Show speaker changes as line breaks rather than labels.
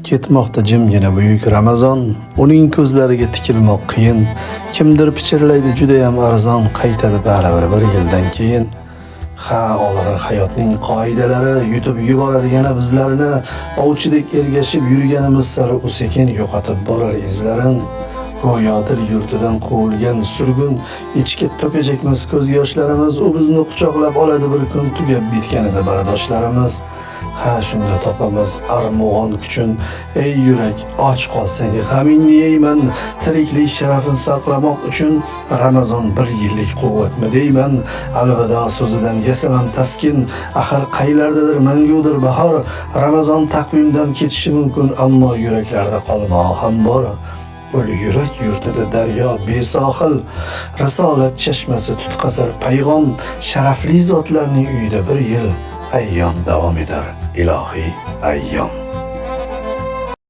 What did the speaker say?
Ketmoqda jimgina buyuk Ramazon, uning ko'zlariga tikilmoq qiyin. Kimdir pichirlaydi juda ham arzon, qaytadi baribir bir yildan keyin. Ha, og'ir hayotning qoidalari yutib yuboradigan bizlarni, ovchidek ergashib yurganimiz sari u sekin yo'qotib borar izlarin. Go'yodir yurtidan quvilgan surgun, ichga to'kajakmiz ko'z yoshlarimiz, u bizni quchoqlab oladi bir kun tugab bitganida bardoshlarimiz. Ha, shunda topamiz armug'on kuchun, ey yurak, och qolsang g'amingni yeyman, tiriklik sharafini saqlamoq uchun Ramazon bir yillik quvvatmi deyman. Alvido so'zidan yasamam taskin, axir qaylardadir mangudir bahor. Ramazon taqvimdan ketishi mumkin, ammo yuraklarda qolmog'i ham bor. Ul yurak yurtida daryo besohil, risolat chashmasi tutqazar payg'om, sharafli zotlarning uyida bir yil ayyom davom etar, ilohiy ayyom.